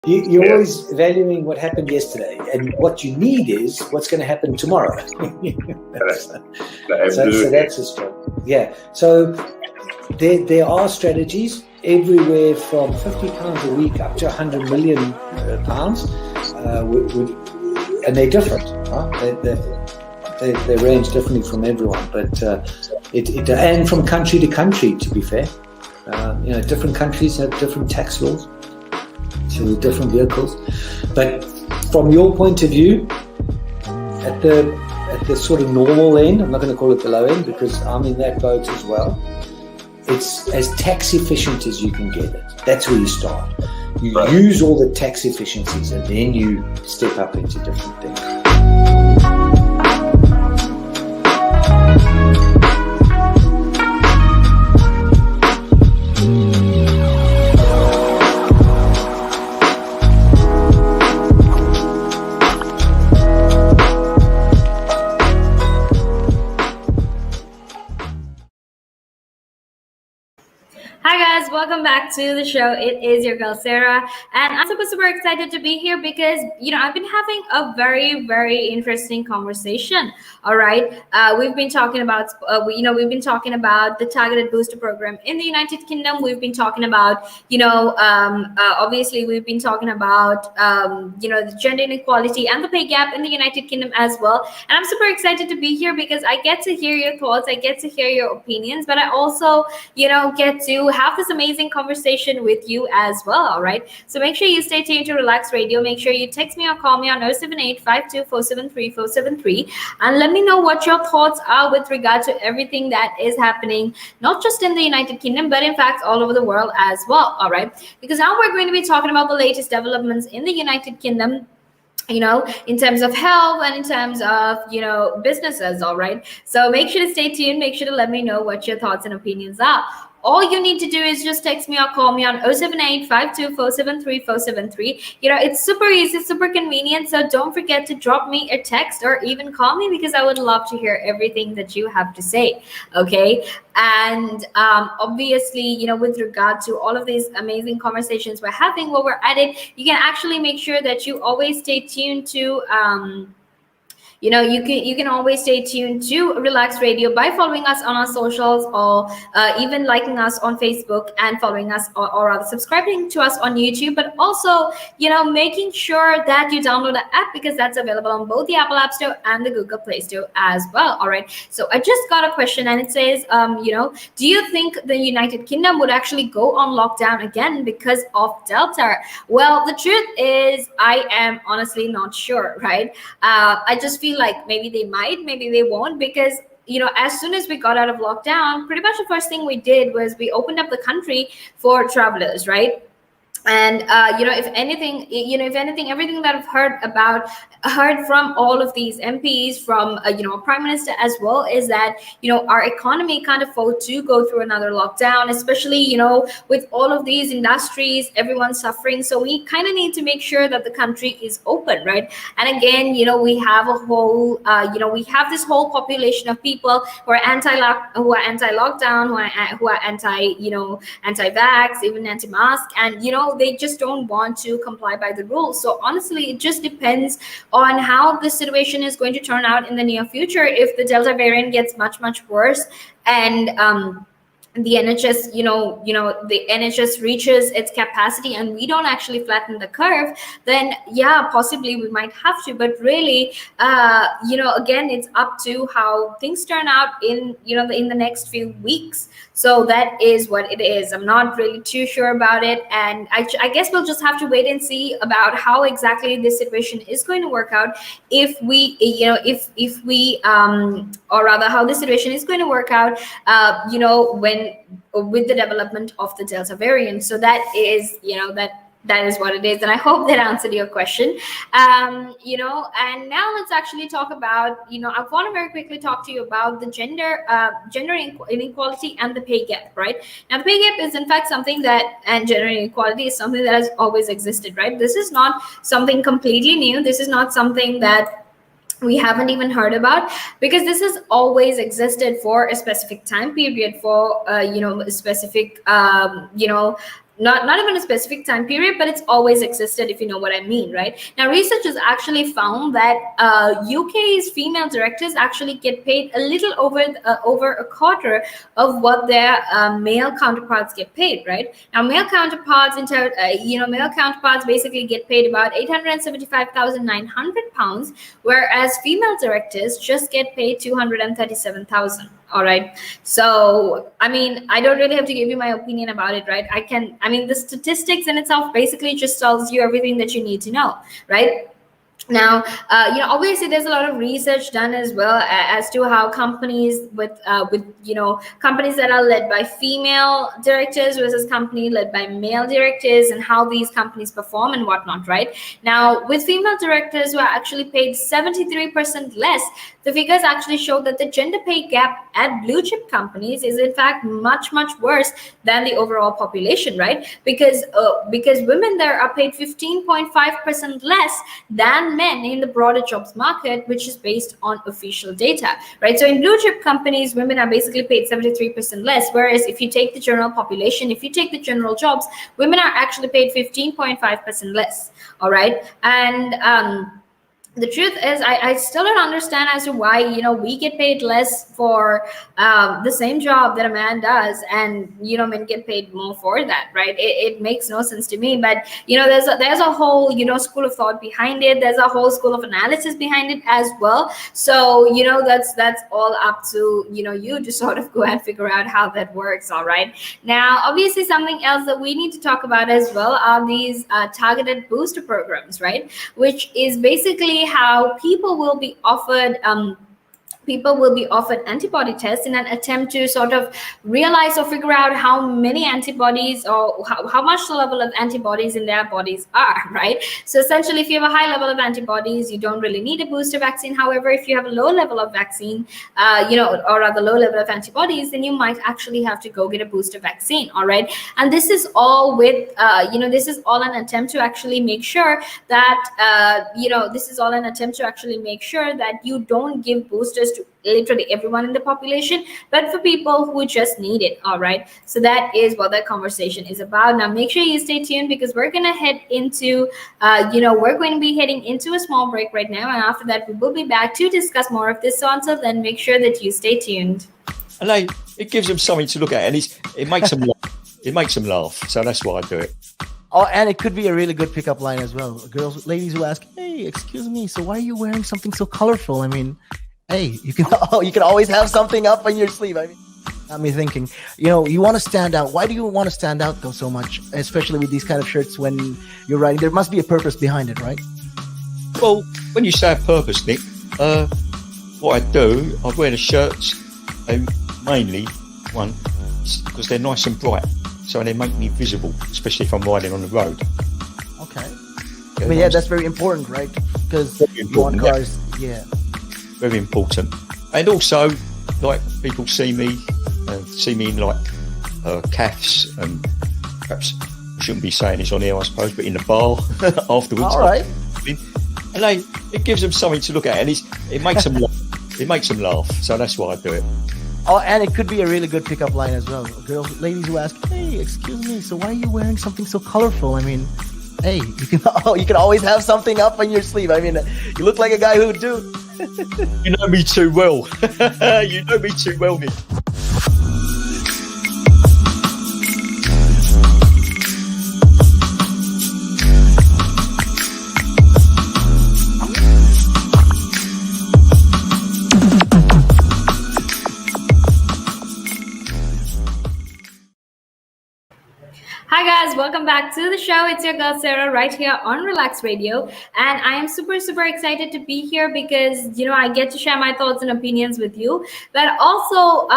You're always valuing what happened yesterday, and what you need is what's going to happen tomorrow. So that's a struggle. Yeah. So there are strategies everywhere from £50 a week up to £100 million, and they're different. Huh? They range differently from everyone, but and from country to country. To be fair, different countries have different tax laws. So with different vehicles, but from your point of view, at the sort of normal end, I'm not going to call it the low end because I'm in that boat as well. It's as tax efficient as you can get it. That's where you start. You use all the tax efficiencies, and then you step up into different things. Hi guys, welcome back to the show. It is your girl Sarah, and I'm super excited to be here because I've been having a very interesting conversation. All right, we've been talking about the targeted booster program in the United Kingdom. We've been talking about obviously we've been talking about the gender inequality and the pay gap in the United Kingdom as well. And I'm super excited to be here because I get to hear your thoughts, I get to hear your opinions, but I also get to have this amazing conversation with you as well. All right, so make sure you stay tuned to Relax Radio. Make sure you text me or call me on 078-52-473-473 and let me know what your thoughts are with regard to everything that is happening, not just in the United Kingdom, but in fact all over the world as well. All right, because now we're going to be talking about the latest developments in the United Kingdom, in terms of health and in terms of, businesses. All right. So make sure to stay tuned. Make sure to let me know what your thoughts and opinions are. All you need to do is just text me or call me on 078-52-473-473. It's super easy, super convenient. So don't forget to drop me a text or even call me because I would love to hear everything that you have to say. Okay. And obviously, with regard to all of these amazing conversations we're having while we're at it, you can actually make sure that you always stay tuned to you can always stay tuned to Relax Radio by following us on our socials or even liking us on Facebook and following us or rather subscribing to us on YouTube, but also making sure that you download the app because that's available on both the Apple App Store and the Google Play Store as well. All right, so I just got a question and it says do you think the United Kingdom would actually go on lockdown again because of Delta? Well, the truth is I am honestly not sure, right? I just feel like maybe they might, maybe they won't, because as soon as we got out of lockdown, pretty much the first thing we did was we opened up the country for travelers, right? And if anything, everything that I've heard from all of these MPs, from Prime Minister as well, is that our economy can't afford to go through another lockdown, especially with all of these industries, everyone's suffering. So we kind of need to make sure that the country is open, right? And again, we have a whole we have this whole population of people who are anti-lockdown, who are anti-vax, even anti-mask, and they just don't want to comply by the rules. So honestly, it just depends on how this situation is going to turn out in the near future. If the Delta variant gets much worse and the NHS, the NHS reaches its capacity and we don't actually flatten the curve, then yeah, possibly we might have to. But really, again, it's up to how things turn out in the next few weeks. So that is what it is. I'm not really too sure about it, and I guess we'll just have to wait and see about how exactly this situation is going to work out. If we, if we, or rather, how this situation is going to work out, when with the development of the Delta variant. So that is, that is what it is, and I hope that answered your question. And now let's actually talk about, I want to very quickly talk to you about the gender inequality and the pay gap, right? Now, the pay gap is in fact something that, and gender inequality is something that has always existed, right? This is not something completely new. This is not something that we haven't even heard about, because this has always existed for a specific time period, for a specific not even a specific time period, but it's always existed, if you know what I mean, right? Now research has actually found that UK's female directors actually get paid a little over a quarter of what their male counterparts get paid, right? Now male counterparts basically get paid about £875,900, whereas female directors just get paid 237,000. All right. So, I mean, I don't really have to give you my opinion about it, right? The statistics in itself basically just tells you everything that you need to know, right? Now, obviously, there's a lot of research done as well as to how companies with companies that are led by female directors versus company led by male directors, and how these companies perform and whatnot, right? Now, with female directors who are actually paid 73% less, the figures actually show that the gender pay gap at blue chip companies is in fact much worse than the overall population, right? Because women there are paid 15.5% less than men in the broader jobs market, which is based on official data, right? So in blue chip companies, women are basically paid 73% less, whereas if you take the general population, if you take the general jobs, women are actually paid 15.5% less. All right. And the truth is, I still don't understand as to why we get paid less for the same job that a man does, and men get paid more for that, right? It makes no sense to me. But there's a whole school of thought behind it. There's a whole school of analysis behind it as well. So that's all up to you to sort of go and figure out how that works. All right. Now, obviously, something else that we need to talk about as well are these targeted booster programs, right? Which is basically how people will be offered antibody tests in an attempt to sort of realize or figure out how many antibodies, or how much the level of antibodies in their bodies are, right? So essentially, if you have a high level of antibodies, you don't really need a booster vaccine. However, if you have a low level of vaccine, or rather low level of antibodies, then you might actually have to go get a booster vaccine. All right. And this is all with, this is all an attempt to actually make sure that, you don't give boosters to literally everyone in the population, but for people who just need it. All right. So that is what that conversation is about. Now, make sure you stay tuned, because we're going to head into, we're going to be heading into a small break right now. And after that, we will be back to discuss more of this. So until then, make sure that you stay tuned. And it gives them something to look at, and it makes them laugh. It makes them laugh. So that's why I do it. Oh, and it could be a really good pickup line as well. Ladies who ask, "Hey, excuse me, so why are you wearing something so colorful?" I mean, hey, you can always have something up on your sleeve. I mean, got me thinking. You want to stand out. Why do you want to stand out though so much, especially with these kind of shirts when you're riding? There must be a purpose behind it, right? Well, when you say a purpose, Nick, what I do, I wear the shirts mainly because they're nice and bright. So they make me visible, especially if I'm riding on the road. Okay. That's very important, right? Because you want cars, very important. And also, like, people see me in like calves, and perhaps I shouldn't be saying this on here, I suppose, but in the bar afterwards. All right. And it gives them something to look at, and it makes them laugh. It makes them laugh. So that's why I do it. Oh, and it could be a really good pickup line as well. Ladies who ask, "Hey, excuse me, so why are you wearing something so colorful?" I mean, hey, you can always have something up on your sleeve. I mean, you look like a guy who would do. You know me too well. You know me too well, Nick. Hi guys, welcome back to the show. It's your girl Sarah right here on Relaks Radio, and I am super excited to be here because I get to share my thoughts and opinions with you, but also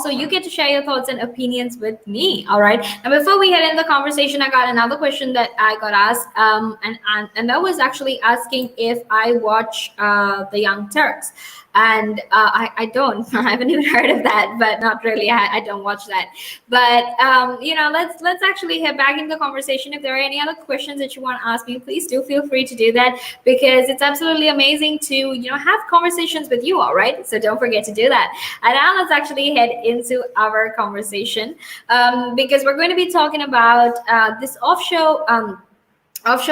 you get to share your thoughts and opinions with me. All right. And before we head into the conversation, I got another question that I got asked, and that was actually asking if I watch the Young Turks. And I don't. I haven't even heard of that, but not really. I don't watch that. But let's actually head back into the conversation. If there are any other questions that you want to ask me, please do feel free to do that, because it's absolutely amazing to have conversations with you. All right, so don't forget to do that. And now let's actually head into our conversation, because we're going to be talking about this offshore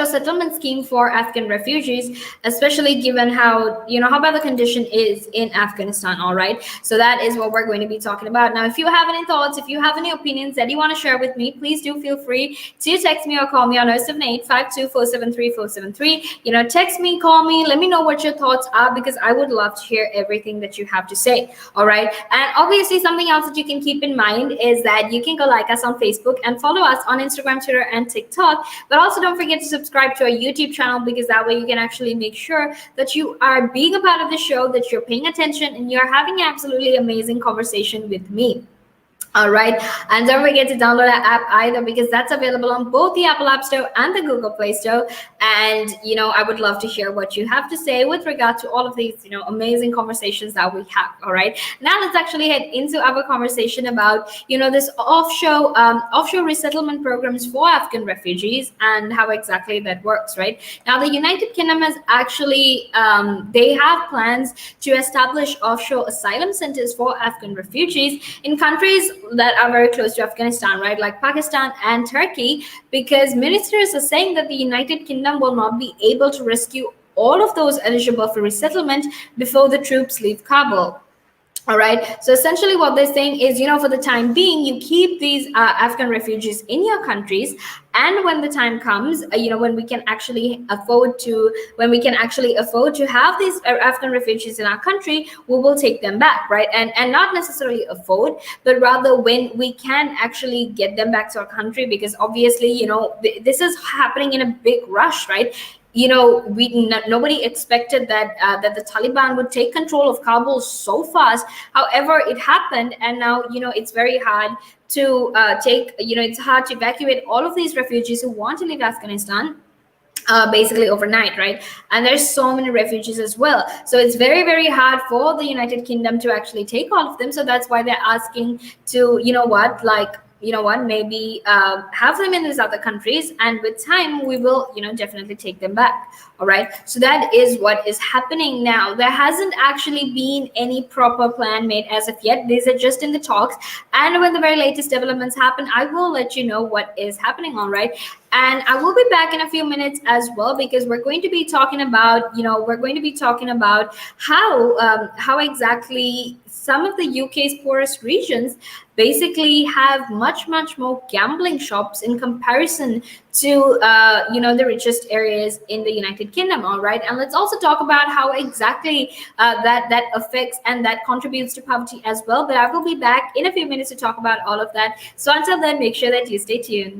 settlement scheme for Afghan refugees, especially given how bad the condition is in Afghanistan. All right, so that is what we're going to be talking about. Now, if you have any thoughts, if you have any opinions that you want to share with me, please do feel free to text me or call me on 078-52-473-473. Text me, call me, let me know what your thoughts are, because I would love to hear everything that you have to say. All right, and obviously something else that you can keep in mind is that you can go like us on Facebook and follow us on Instagram, Twitter, and TikTok. But also don't forget to subscribe to our YouTube channel, because that way you can actually make sure that you are being a part of the show, that you're paying attention, and you're having absolutely amazing conversation with me. All right, and don't forget to download our app either, because that's available on both the Apple App Store and the Google Play Store. And I would love to hear what you have to say with regard to all of these amazing conversations that we have. All right, now let's actually head into our conversation about this offshore resettlement programs for Afghan refugees and how exactly that works. Right now, the United Kingdom has actually they have plans to establish offshore asylum centers for Afghan refugees in countries that are very close to Afghanistan, right, like Pakistan and Turkey, because ministers are saying that the United Kingdom will not be able to rescue all of those eligible for resettlement before the troops leave Kabul. All right, so essentially what they're saying is, for the time being, you keep these Afghan refugees in your countries, and when the time comes, when we can actually afford to have these Afghan refugees in our country, we will take them back, right? And not necessarily afford, but rather when we can actually get them back to our country, because obviously, this is happening in a big rush, right? Nobody expected that the Taliban would take control of Kabul so fast. However, it happened, and now it's very hard to it's hard to evacuate all of these refugees who want to leave Afghanistan. Basically overnight, right? And there's so many refugees as well, so it's very, very hard for the United Kingdom to actually take all of them. So that's why they're asking to maybe have them in these other countries, and with time we will definitely take them back. All right, so that is what is happening now. There hasn't actually been any proper plan made as of yet. These are just in the talks, and when the very latest developments happen, I will let you know what is happening. All right, and I will be back in a few minutes as well, because we're going to be talking about how exactly some of the UK's poorest regions basically have much more gambling shops in comparison to the richest areas in the United Kingdom. All right, and let's also talk about how exactly that affects and that contributes to poverty as well. But I will be back in a few minutes to talk about all of that. So until then, make sure that you stay tuned.